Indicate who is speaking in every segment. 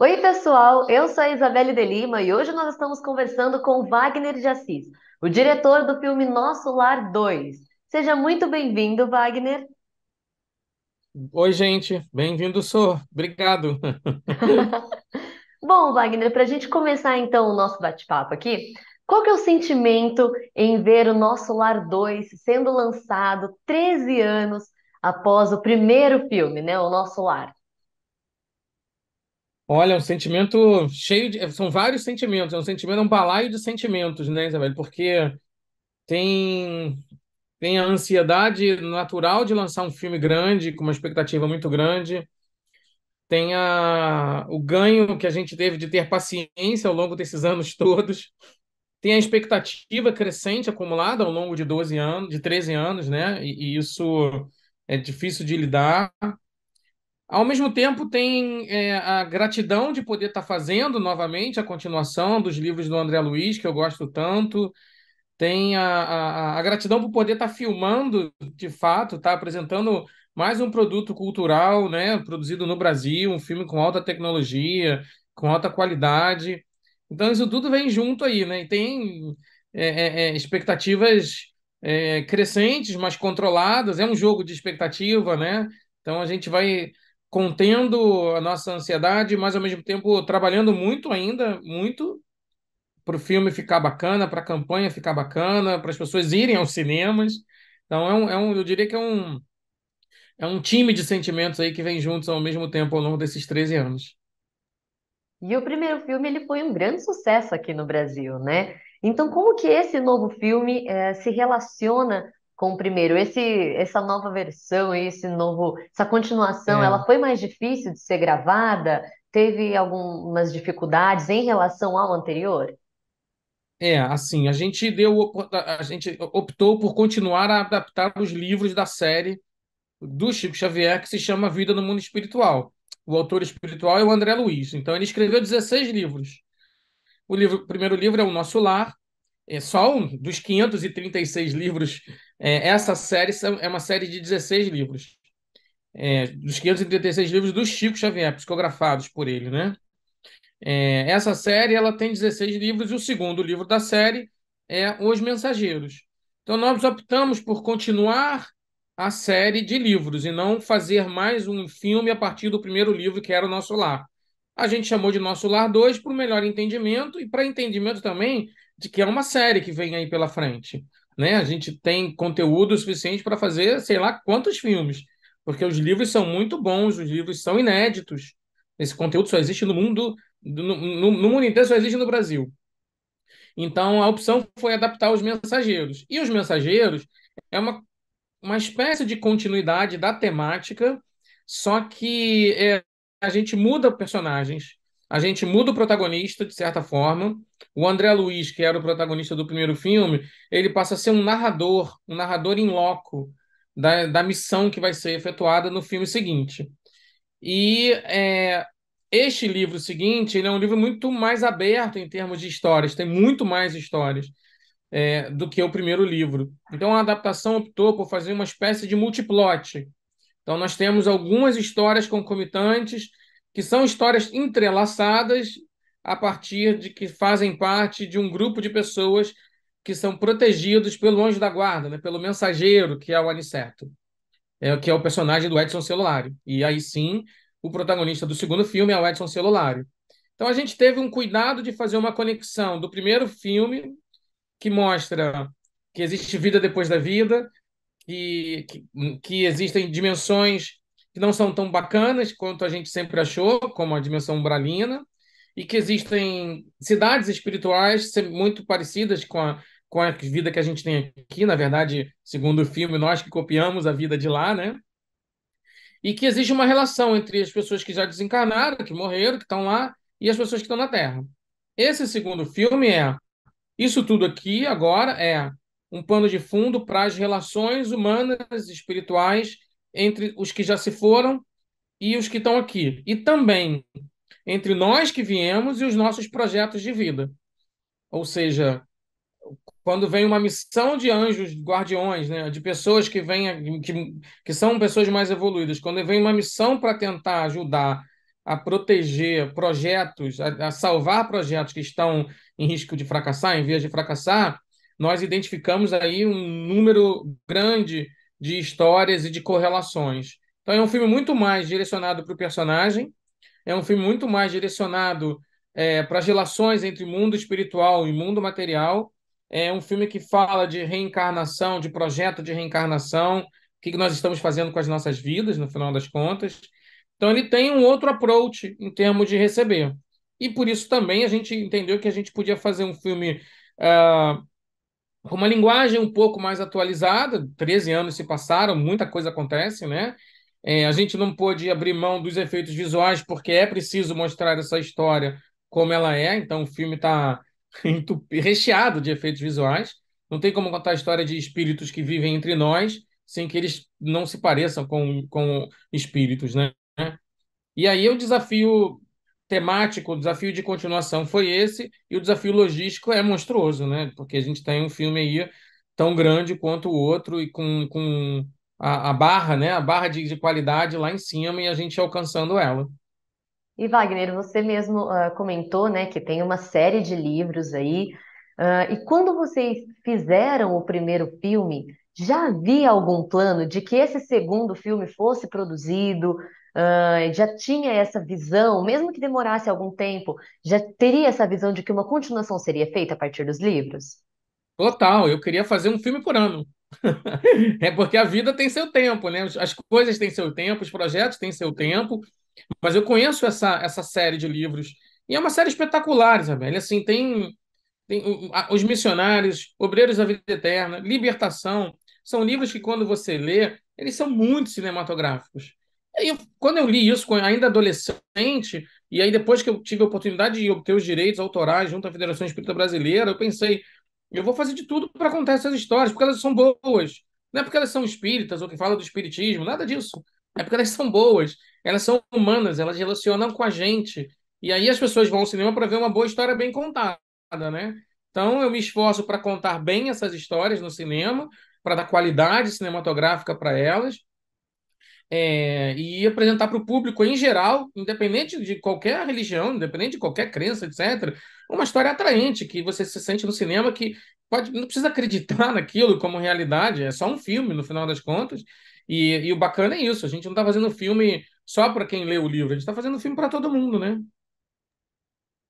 Speaker 1: Oi, pessoal, eu sou a Isabelle de Lima e hoje nós estamos conversando com Wagner de Assis, o diretor do filme Nosso Lar 2. Seja muito bem-vindo, Wagner.
Speaker 2: Oi, gente, bem-vindo, sou. Obrigado.
Speaker 1: Bom, Wagner, para a gente começar então o nosso bate-papo aqui, qual que é o sentimento em ver o Nosso Lar 2 sendo lançado 13 anos após o primeiro filme, né, o Nosso Lar?
Speaker 2: Olha, um sentimento cheio de. São vários sentimentos, é um sentimento, é um balaio de sentimentos, né, Isabel? Porque tem, tem a ansiedade natural de lançar um filme grande, com uma expectativa muito grande, tem o ganho que a gente teve de ter paciência ao longo desses anos todos, tem a expectativa crescente acumulada ao longo de 12 anos, de 13 anos, né? E isso é difícil de lidar. Ao mesmo tempo, tem a gratidão de poder estar fazendo novamente a continuação dos livros do André Luiz, que eu gosto tanto. Tem a gratidão por poder estar filmando, de fato, estar apresentando mais um produto cultural, né, produzido no Brasil, um filme com alta tecnologia, com alta qualidade. Então, isso tudo vem junto aí, né? E tem expectativas crescentes, mas controladas. É um jogo de expectativa, né? Então, a gente vai contendo a nossa ansiedade, mas ao mesmo tempo trabalhando muito ainda, muito para o filme ficar bacana, para a campanha ficar bacana, para as pessoas irem aos cinemas. Então, eu diria que é um time de sentimentos aí que vem juntos ao mesmo tempo ao longo desses 13 anos.
Speaker 1: E o primeiro filme ele foi um grande sucesso aqui no Brasil, né? Então, como que esse novo filme se relaciona com o primeiro? Essa nova versão, essa continuação, ela
Speaker 2: É,
Speaker 1: foi mais difícil de ser gravada? Teve algumas dificuldades em relação ao anterior?
Speaker 2: assim, a gente optou por continuar a adaptar os livros da série do Chico Xavier, que se chama Vida no Mundo Espiritual. O autor espiritual é o André Luiz. Então, ele escreveu 16 livros. O primeiro livro é O Nosso Lar. É só um dos 536 livros. Essa série é uma série de 16 livros. Dos 536 livros do Chico Xavier, psicografados por ele, né? Essa série ela tem 16 livros e o segundo livro da série é Os Mensageiros. Então nós optamos por continuar a série de livros e não fazer mais um filme a partir do primeiro livro, que era o Nosso Lar. A gente chamou de Nosso Lar 2 para o melhor entendimento e para entendimento também de que é uma série que vem aí pela frente. Né? A gente tem conteúdo suficiente para fazer sei lá quantos filmes, porque os livros são muito bons, os livros são inéditos. Esse conteúdo só existe no mundo no mundo inteiro, só existe no Brasil. Então, a opção foi adaptar os mensageiros. E os mensageiros é uma espécie de continuidade da temática, só que a gente muda personagens, a gente muda o protagonista, de certa forma. O André Luiz, que era o protagonista do primeiro filme, ele passa a ser um narrador in loco da missão que vai ser efetuada no filme seguinte. E este livro seguinte, ele é um livro muito mais aberto em termos de histórias, tem muito mais histórias do que o primeiro livro. Então a adaptação optou por fazer uma espécie de multiplot. Então nós temos algumas histórias concomitantes, que são histórias entrelaçadas a partir de que fazem parte de um grupo de pessoas que são protegidos pelo anjo da guarda, né, pelo mensageiro, que é o Aniceto, que é o personagem do Edson Celulari. E aí sim, o protagonista do segundo filme é o Edson Celulari. Então a gente teve um cuidado de fazer uma conexão do primeiro filme, que mostra que existe vida depois da vida, que, que, que existem dimensões que não são tão bacanas quanto a gente sempre achou, como a dimensão umbralina, e que existem cidades espirituais muito parecidas com a vida que a gente tem aqui. Na verdade, segundo o filme, nós que copiamos a vida de lá, né? E que existe uma relação entre as pessoas que já desencarnaram, que morreram, que estão lá, e as pessoas que estão na Terra. Esse segundo filme isso tudo aqui agora é um pano de fundo para as relações humanas, espirituais, entre os que já se foram e os que estão aqui. E também entre nós que viemos e os nossos projetos de vida. Ou seja, quando vem uma missão de anjos guardiões, né, de pessoas que são pessoas mais evoluídas, quando vem uma missão para tentar ajudar a proteger projetos, a salvar projetos que estão em risco de fracassar, em vias de fracassar, nós identificamos aí um número grande de histórias e de correlações. Então, é um filme muito mais direcionado para o personagem, é um filme muito mais direcionado para as relações entre mundo espiritual e mundo material. É um filme que fala de reencarnação, de projeto de reencarnação, o que nós estamos fazendo com as nossas vidas, no final das contas. Então, ele tem um outro approach em termos de receber. E por isso também a gente entendeu que a gente podia fazer um filme com uma linguagem um pouco mais atualizada. 13 anos se passaram, muita coisa acontece, né? A gente não pôde abrir mão dos efeitos visuais porque é preciso mostrar essa história como ela é. Então o filme está recheado de efeitos visuais. Não tem como contar a história de espíritos que vivem entre nós sem que eles não se pareçam com espíritos, né? E aí o desafio temático, o desafio de continuação foi esse, e o desafio logístico é monstruoso, né? Porque a gente tem um filme aí tão grande quanto o outro e com a barra, né? A barra de qualidade lá em cima e a gente alcançando ela.
Speaker 1: E Wagner, você mesmo comentou, né, que tem uma série de livros aí. E quando vocês fizeram o primeiro filme, já havia algum plano de que esse segundo filme fosse produzido? Já tinha essa visão, mesmo que demorasse algum tempo, já teria essa visão de que uma continuação seria feita a partir dos livros?
Speaker 2: Total, eu queria fazer um filme por ano. É porque a vida tem seu tempo, né? As coisas têm seu tempo, os projetos têm seu tempo, mas eu conheço essa série de livros. E é uma série espetacular, Isabel. Assim, os Missionários, Obreiros da Vida Eterna, Libertação, são livros que, quando você lê, eles são muito cinematográficos. Quando eu li isso, ainda adolescente, e aí depois que eu tive a oportunidade de obter os direitos autorais junto à Federação Espírita Brasileira, eu pensei, eu vou fazer de tudo para contar essas histórias, porque elas são boas. Não é porque elas são espíritas ou que falam do espiritismo, nada disso. É porque elas são boas, elas são humanas, elas relacionam com a gente. E aí as pessoas vão ao cinema para ver uma boa história bem contada, né? Então eu me esforço para contar bem essas histórias no cinema, para dar qualidade cinematográfica para elas, e apresentar para o público em geral, independente de qualquer religião, independente de qualquer crença, etc., uma história atraente que você se sente no cinema que não precisa acreditar naquilo como realidade, é só um filme no final das contas. E o bacana é isso, a gente não está fazendo filme só para quem lê o livro, a gente está fazendo filme para todo mundo, né?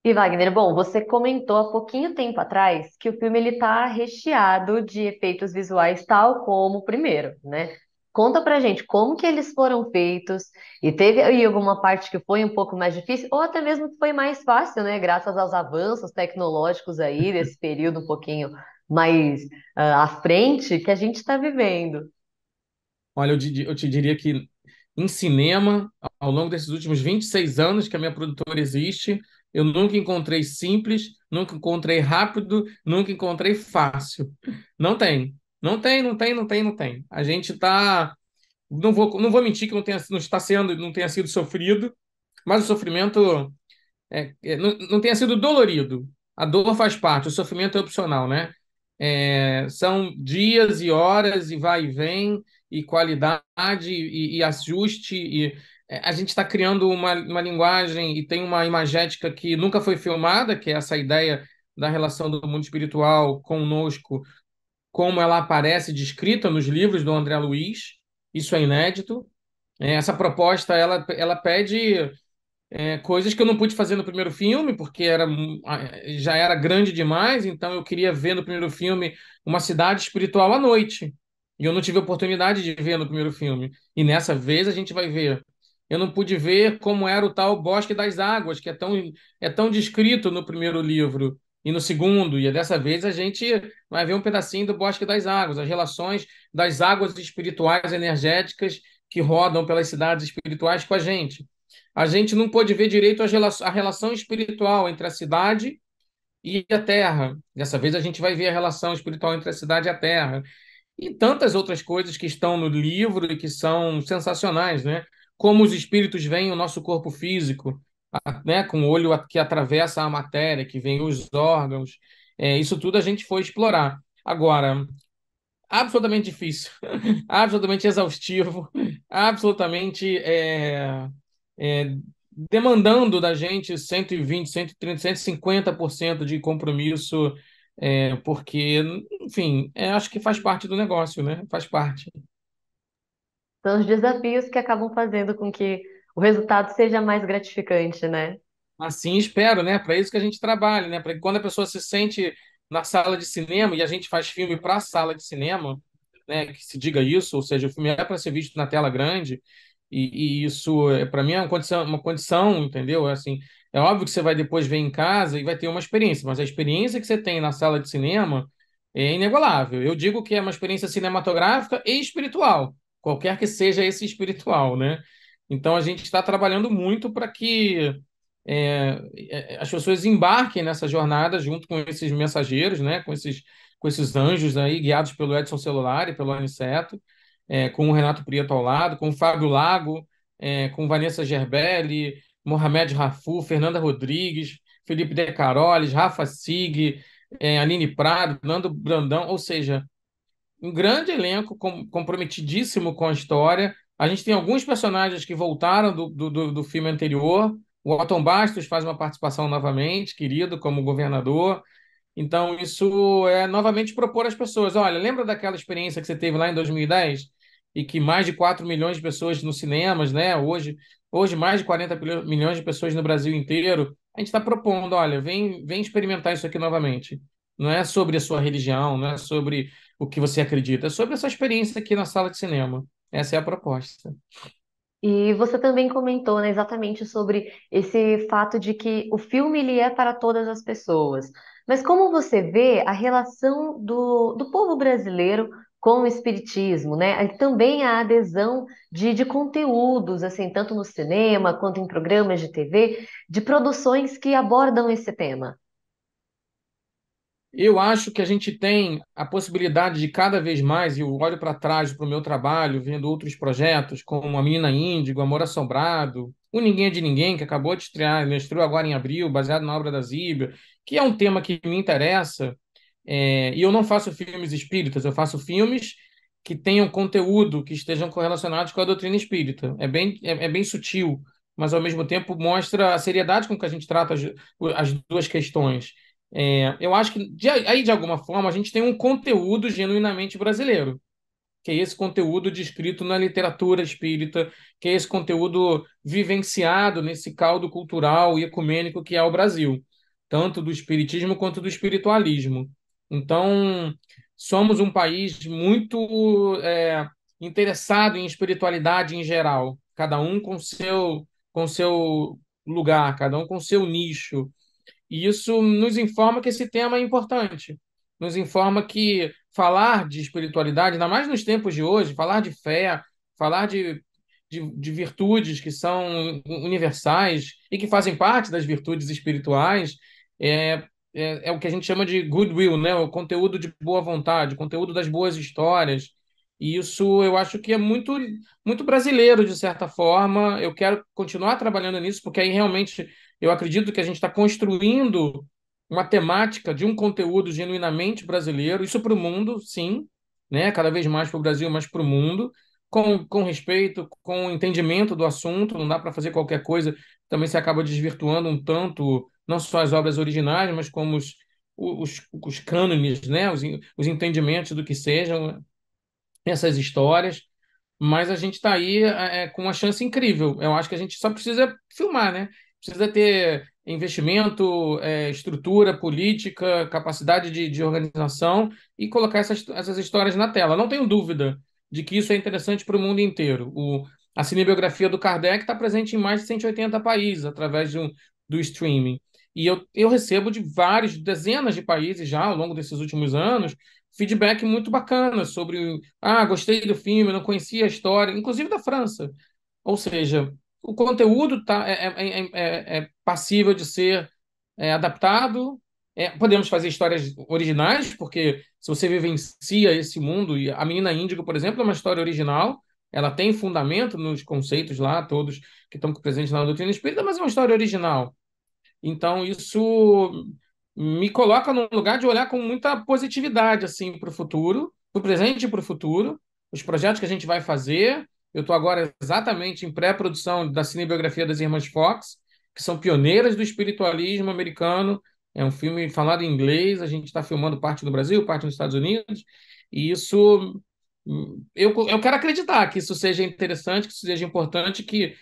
Speaker 1: E Wagner, bom, você comentou há pouquinho tempo atrás que o filme ele está recheado de efeitos visuais, tal como o primeiro, né? Conta pra gente como que eles foram feitos e teve aí alguma parte que foi um pouco mais difícil ou até mesmo que foi mais fácil, né? Graças aos avanços tecnológicos aí desse período um pouquinho mais à frente que a gente está vivendo.
Speaker 2: Olha, eu te diria que em cinema, ao longo desses últimos 26 anos que a minha produtora existe, eu nunca encontrei simples, nunca encontrei rápido, nunca encontrei fácil. Não tem. Não tem, não tem, não tem, não tem. A gente tá. Não vou mentir que não está sendo, não tenha sido sofrido, mas o sofrimento não tenha sido dolorido. A dor faz parte, o sofrimento é opcional, né? São dias e horas e vai e vem, e qualidade e ajuste. A gente está criando uma linguagem e tem uma imagética que nunca foi filmada, que é essa ideia da relação do mundo espiritual conosco, como ela aparece descrita nos livros do André Luiz. Isso é inédito. Essa proposta ela pede coisas que eu não pude fazer no primeiro filme, porque já era grande demais, então eu queria ver no primeiro filme uma cidade espiritual à noite. E eu não tive oportunidade de ver no primeiro filme. E nessa vez a gente vai ver. Eu não pude ver como era o tal Bosque das Águas, que é tão descrito no primeiro livro e no segundo. E dessa vez a gente vai ver um pedacinho do Bosque das Águas, as relações das águas espirituais energéticas que rodam pelas cidades espirituais com a gente. A gente não pôde ver direito a relação espiritual entre a cidade e a terra. Dessa vez a gente vai ver a relação espiritual entre a cidade e a terra. E tantas outras coisas que estão no livro e que são sensacionais, né? Como os espíritos veem o nosso corpo físico, né? Com o olho que atravessa a matéria, que vem os órgãos. Isso tudo a gente foi explorar. Agora, absolutamente difícil, absolutamente exaustivo, absolutamente é, demandando da gente 120, 130, 150% de compromisso, porque, enfim, acho que faz parte do negócio, né? Faz parte.
Speaker 1: São os desafios que acabam fazendo com que o resultado seja mais gratificante, né?
Speaker 2: Assim espero, né? Para isso que a gente trabalha, né? Para que quando a pessoa se sente na sala de cinema, e a gente faz filme para a sala de cinema, né? Que se diga isso, ou seja, o filme é para ser visto na tela grande, e isso, para mim, é uma condição, entendeu? Assim, é óbvio que você vai depois ver em casa e vai ter uma experiência, mas a experiência que você tem na sala de cinema é inigualável. Eu digo que é uma experiência cinematográfica e espiritual, qualquer que seja esse espiritual, né? Então a gente está trabalhando muito para que as pessoas embarquem nessa jornada junto com esses mensageiros, né, com esses anjos aí, guiados pelo Edson Celulari, pelo Aniceto, com o Renato Prieto ao lado, com o Fábio Lago, com Vanessa Gerbelli, Mohamed Rafu, Fernanda Rodrigues, Felipe De Carolis, Rafa Sig, Aline Prado, Nando Brandão, ou seja, um grande elenco comprometidíssimo com a história. A gente tem alguns personagens que voltaram do filme anterior. O Otton Bastos faz uma participação novamente, querido, como governador. Então, isso é novamente propor às pessoas: olha, lembra daquela experiência que você teve lá em 2010? E que mais de 4 milhões de pessoas nos cinemas, né? Hoje mais de 40 milhões de pessoas no Brasil inteiro. A gente está propondo: olha, vem experimentar isso aqui novamente. Não é sobre a sua religião, não é sobre o que você acredita, é sobre essa experiência aqui na sala de cinema. Essa é a proposta.
Speaker 1: E você também comentou, né, exatamente sobre esse fato de que o filme ele é para todas as pessoas. Mas como você vê a relação do povo brasileiro com o espiritismo, né? E também a adesão de conteúdos, assim, tanto no cinema quanto em programas de TV, de produções que abordam esse tema.
Speaker 2: Eu acho que a gente tem a possibilidade de cada vez mais, e eu olho para trás para o meu trabalho, vendo outros projetos, como A Menina Índigo, Amor Assombrado, O Ninguém é de Ninguém, que acabou de estrear, né, estreou agora em abril, baseado na obra da Zíbia, que é um tema que me interessa, e eu não faço filmes espíritas, eu faço filmes que tenham conteúdo, que estejam correlacionados com a doutrina espírita. É bem sutil, mas ao mesmo tempo mostra a seriedade com que a gente trata as duas questões. Eu acho que aí, de alguma forma, a gente tem um conteúdo genuinamente brasileiro, que é esse conteúdo descrito na literatura espírita, que é esse conteúdo vivenciado nesse caldo cultural e ecumênico que é o Brasil, tanto do espiritismo quanto do espiritualismo. Então, somos um país muito interessado em espiritualidade em geral, cada um com seu lugar, cada um com seu nicho. E isso nos informa que esse tema é importante. Nos informa que falar de espiritualidade, ainda mais nos tempos de hoje, falar de fé, falar de virtudes que são universais e que fazem parte das virtudes espirituais, é o que a gente chama de goodwill, né? O conteúdo de boa vontade, o conteúdo das boas histórias. E isso eu acho que é muito brasileiro, de certa forma. Eu quero continuar trabalhando nisso, porque aí realmente eu acredito que a gente está construindo uma temática de um conteúdo genuinamente brasileiro, isso para o mundo, sim, né? Cada vez mais para o Brasil, mas para o mundo, com respeito, com entendimento do assunto. Não dá para fazer qualquer coisa, também se acaba desvirtuando um tanto, não só as obras originais, mas como os cânones, né? Os entendimentos do que sejam essas histórias. Mas a gente está aí com uma chance incrível. Eu acho que a gente só precisa filmar, né? Precisa ter investimento, estrutura política, capacidade de organização e colocar essas histórias na tela. Não tenho dúvida de que isso é interessante para o mundo inteiro. A cinebiografia do Kardec está presente em mais de 180 países através do streaming. E eu recebo de vários, dezenas de países já ao longo desses últimos anos, feedback muito bacana sobre gostei do filme, não conhecia a história, inclusive da França. Ou seja, o conteúdo é passível de ser adaptado. Podemos fazer histórias originais, porque se você vivencia esse mundo, e a Menina Índigo, por exemplo, é uma história original, ela tem fundamento nos conceitos lá, todos que estão presentes na doutrina espírita, mas é uma história original. Então, isso me coloca num lugar de olhar com muita positividade assim para o futuro, para o presente e para o futuro, os projetos que a gente vai fazer Eu estou agora exatamente em pré-produção da cinebiografia das Irmãs Fox, que são pioneiras do espiritualismo americano. É um filme falado em inglês, a gente está filmando parte no Brasil, parte nos Estados Unidos, e isso eu quero acreditar que isso seja interessante, que isso seja importante, que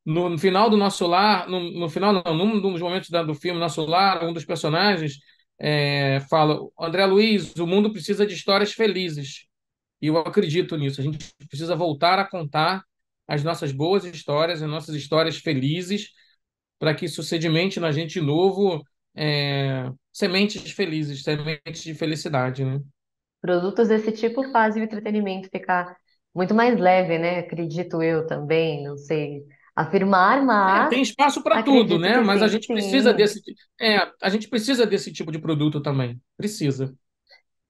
Speaker 2: no final do Nosso Lar, no final não, num dos momentos do filme Nosso Lar, um dos personagens fala: André Luiz, o mundo precisa de histórias felizes. E eu acredito nisso. A gente precisa voltar a contar as nossas boas histórias, as nossas histórias felizes, para que isso sedimente na gente de novo sementes felizes, sementes de felicidade, né?
Speaker 1: Produtos desse tipo fazem o entretenimento ficar muito mais leve, né? Acredito eu também, não sei afirmar, mas
Speaker 2: Tem espaço para tudo,
Speaker 1: acredito
Speaker 2: né?
Speaker 1: que
Speaker 2: Mas a
Speaker 1: sim,
Speaker 2: gente precisa
Speaker 1: sim.
Speaker 2: a gente precisa desse tipo de produto também. Precisa.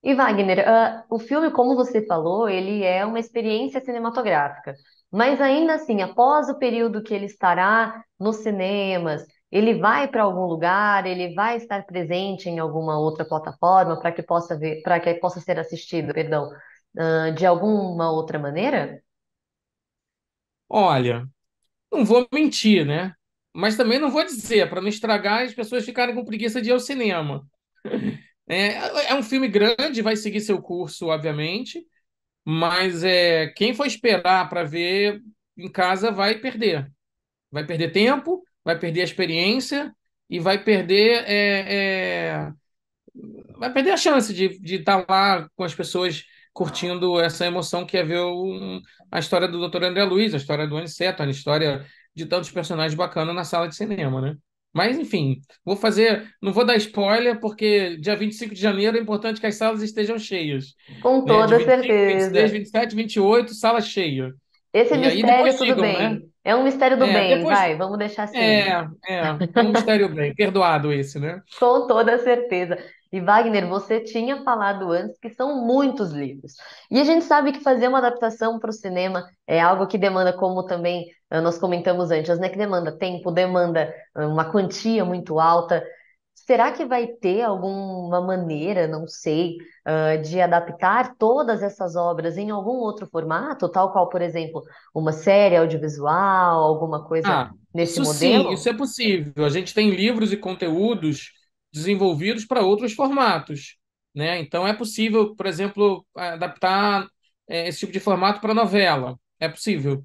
Speaker 1: E Wagner, o filme, como você falou, ele é uma experiência cinematográfica. Mas ainda assim, após o período que ele estará nos cinemas, ele vai para algum lugar, ele vai estar presente em alguma outra plataforma para que possa ver, para que possa ser assistido, perdão, de alguma outra maneira?
Speaker 2: Olha, não vou mentir, né? Mas também não vou dizer, para não estragar e as pessoas ficarem com preguiça de ir ao cinema. É um filme grande, vai seguir seu curso, obviamente, mas quem for esperar para ver em casa vai perder. Vai perder tempo, vai perder a experiência e vai perder a chance de estar lá com as pessoas curtindo essa emoção que é ver a história do Dr. André Luiz, a história do Aniceto, a história de tantos personagens bacanas na sala de cinema, né? Mas, enfim, não vou dar spoiler, porque dia 25 de janeiro é importante que as salas estejam cheias,
Speaker 1: Com
Speaker 2: né? De
Speaker 1: toda
Speaker 2: 25, 26,
Speaker 1: certeza.
Speaker 2: 27, 28, sala cheia.
Speaker 1: Esse
Speaker 2: E aí depois
Speaker 1: mistério, tudo
Speaker 2: digam, né?
Speaker 1: bem. É um mistério do bem,
Speaker 2: Depois.
Speaker 1: vai, vamos deixar
Speaker 2: É,
Speaker 1: assim.
Speaker 2: é um mistério bem, perdoado esse, né?
Speaker 1: Com toda certeza. E Wagner, você tinha falado antes que são muitos livros. E a gente sabe que fazer uma adaptação para o cinema é algo que demanda, como também nós comentamos antes, né? Que demanda tempo, demanda uma quantia muito alta. Será que vai ter alguma maneira, não sei, de adaptar todas essas obras em algum outro formato, tal qual, por exemplo, uma série audiovisual, alguma coisa
Speaker 2: Ah,
Speaker 1: nesse
Speaker 2: isso sim, isso
Speaker 1: modelo?
Speaker 2: é possível. A gente tem livros e conteúdos desenvolvidos para outros formatos, né? Então é possível, por exemplo, adaptar esse tipo de formato para novela. É possível.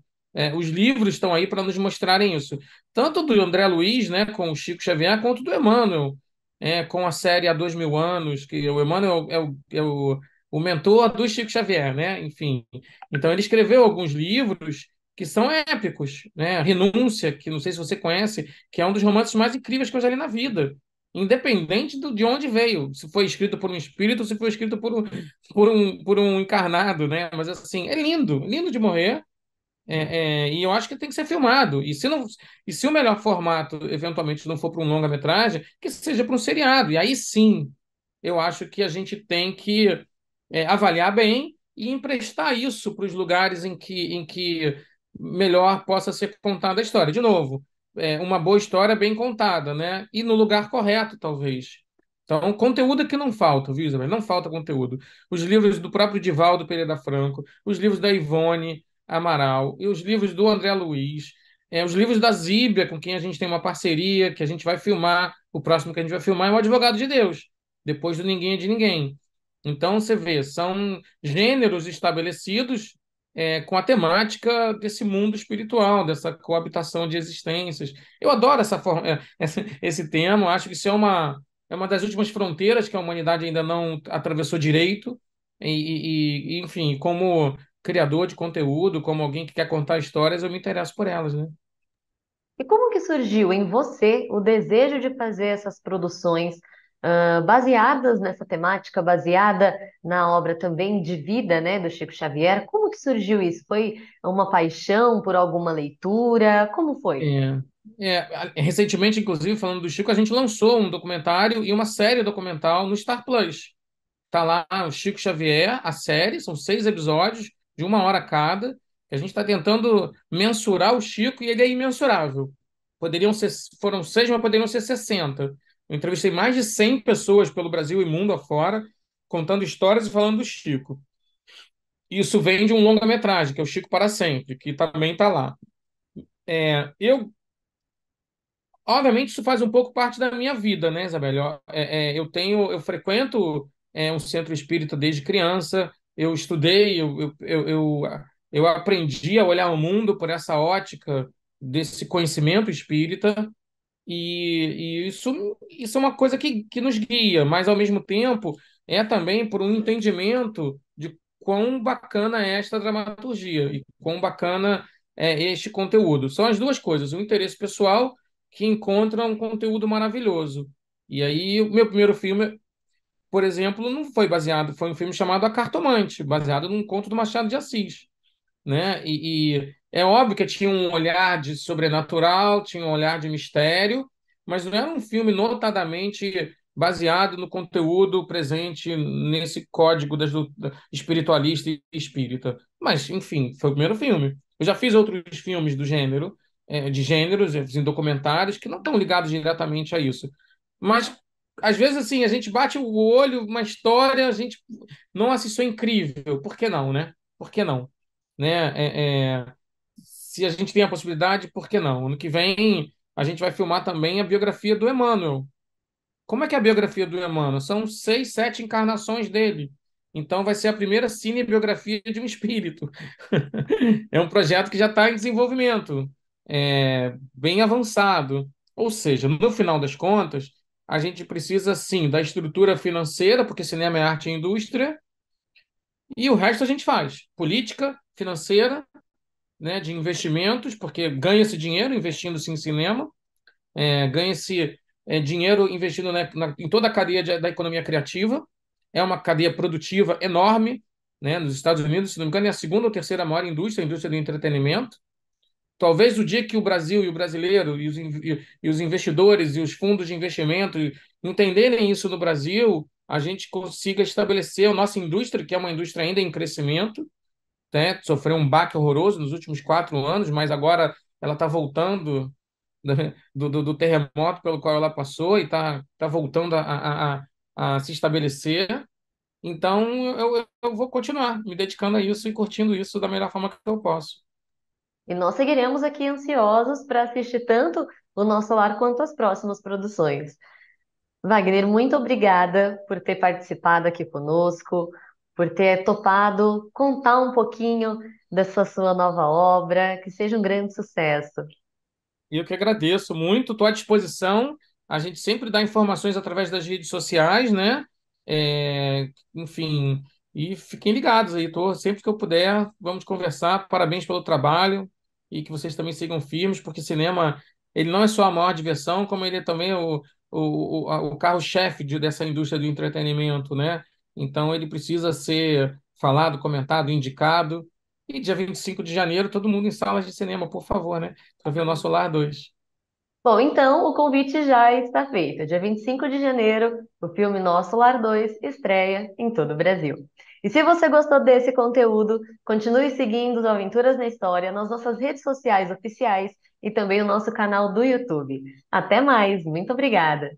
Speaker 2: Os livros estão aí para nos mostrarem isso. Tanto do André Luiz, né, com o Chico Xavier, quanto do Emmanuel, com a série Há 2000 anos, que o Emmanuel o mentor do Chico Xavier, né? Enfim. Então ele escreveu alguns livros que são épicos, né? Renúncia, que não sei se você conhece, que é um dos romances mais incríveis que eu já li na vida. Independente de onde veio, se foi escrito por um espírito, se foi escrito por um encarnado, né? Mas assim, é lindo, lindo de morrer. E eu acho que tem que ser filmado. E se o melhor formato, eventualmente, não for para um longa-metragem, que seja para um seriado. E aí sim, eu acho que a gente tem que avaliar bem e emprestar isso para os lugares em que melhor possa ser contada a história. De novo, uma boa história bem contada, né? E no lugar correto, talvez. Então, conteúdo é que não falta, viu, Isabel? Não falta conteúdo. Os livros do próprio Divaldo Pereira Franco, os livros da Ivone Amaral, e os livros do André Luiz, os livros da Zíbia, com quem a gente tem uma parceria, que a gente vai filmar. O próximo que a gente vai filmar é o Advogado de Deus, depois do Ninguém é de Ninguém. Então, você vê, são gêneros estabelecidos com a temática desse mundo espiritual, dessa coabitação de existências. Eu adoro essa forma, esse tema, acho que isso é uma das últimas fronteiras que a humanidade ainda não atravessou direito. Enfim, como criador de conteúdo, como alguém que quer contar histórias, eu me interesso por elas, né?
Speaker 1: E como que surgiu em você o desejo de fazer essas produções baseadas nessa temática, baseada na obra também de vida, né, do Chico Xavier? Como que surgiu isso? Foi uma paixão por alguma leitura? Como foi?
Speaker 2: Recentemente, inclusive, falando do Chico, a gente lançou um documentário e uma série documental no Star Plus. Tá lá o Chico Xavier, a série, são 6 episódios, de 1 hora cada. Que A gente está tentando mensurar o Chico e ele é imensurável. Foram 6, mas poderiam ser 60. Eu entrevistei mais de 100 pessoas pelo Brasil e mundo afora, contando histórias e falando do Chico. Isso vem de um longa-metragem, que é o Chico para Sempre, que também está lá. Obviamente, isso faz um pouco parte da minha vida, né, Isabel? Eu frequento um centro espírita desde criança. Eu estudei, eu aprendi a olhar o mundo por essa ótica desse conhecimento espírita. E isso é uma coisa que nos guia, mas ao mesmo tempo é também por um entendimento de quão bacana é esta dramaturgia e quão bacana é este conteúdo. São as duas coisas, o interesse pessoal que encontra um conteúdo maravilhoso. E aí, o meu primeiro filme, por exemplo, não foi baseado, foi um filme chamado A Cartomante, baseado num conto do Machado de Assis, né? E é óbvio que tinha um olhar de sobrenatural, tinha um olhar de mistério, mas não era um filme notadamente baseado no conteúdo presente nesse código espiritualista e espírita. Mas, enfim, foi o primeiro filme. Eu já fiz outros filmes do gênero, de gêneros, em documentários, que não estão ligados diretamente a isso. Mas, às vezes, assim, a gente bate o olho, uma história, a gente, nossa, isso é incrível. Por que não, né? Por que não? Né? Se a gente tem a possibilidade, por que não? Ano que vem a gente vai filmar também a biografia do Emmanuel. Como é que é a biografia do Emmanuel? São 6, 7 encarnações dele. Então vai ser a primeira cinebiografia de um espírito. É um projeto que já está em desenvolvimento, bem avançado. Ou seja, no final das contas, a gente precisa sim da estrutura financeira, porque cinema é arte e indústria, e o resto a gente faz. Política, financeira, né, de investimentos, porque ganha-se dinheiro investindo-se em cinema, ganha-se dinheiro investindo, né, em toda a cadeia da economia criativa. É uma cadeia produtiva enorme, né, nos Estados Unidos, se não me engano, é a segunda ou terceira maior indústria, a indústria do entretenimento. Talvez o dia que o Brasil e o brasileiro e os investidores e os fundos de investimento entenderem isso no Brasil, a gente consiga estabelecer a nossa indústria, que é uma indústria ainda em crescimento, né? Sofreu um baque horroroso nos últimos 4 anos, mas agora ela está voltando, né, do terremoto pelo qual ela passou e tá voltando a se estabelecer. Então, eu vou continuar me dedicando a isso e curtindo isso da melhor forma que eu posso.
Speaker 1: E nós seguiremos aqui ansiosos para assistir tanto o Nosso Lar quanto as próximas produções. Wagner, muito obrigada por ter participado aqui conosco, por ter topado contar um pouquinho dessa sua nova obra, que seja um grande sucesso.
Speaker 2: E eu que agradeço muito, estou à disposição. A gente sempre dá informações através das redes sociais, né? Enfim, e fiquem ligados aí, tô, sempre que eu puder, vamos conversar. Parabéns pelo trabalho e que vocês também sigam firmes, porque cinema, ele não é só a maior diversão, como ele é também o carro-chefe dessa indústria do entretenimento, né? Então ele precisa ser falado, comentado, indicado. E dia 25 de janeiro, todo mundo em salas de cinema, por favor, né? Para ver o Nosso Lar 2.
Speaker 1: Bom, então o convite já está feito. Dia 25 de janeiro, o filme Nosso Lar 2 estreia em todo o Brasil. E se você gostou desse conteúdo, continue seguindo os Aventuras na História nas nossas redes sociais oficiais e também o nosso canal do YouTube. Até mais, muito obrigada!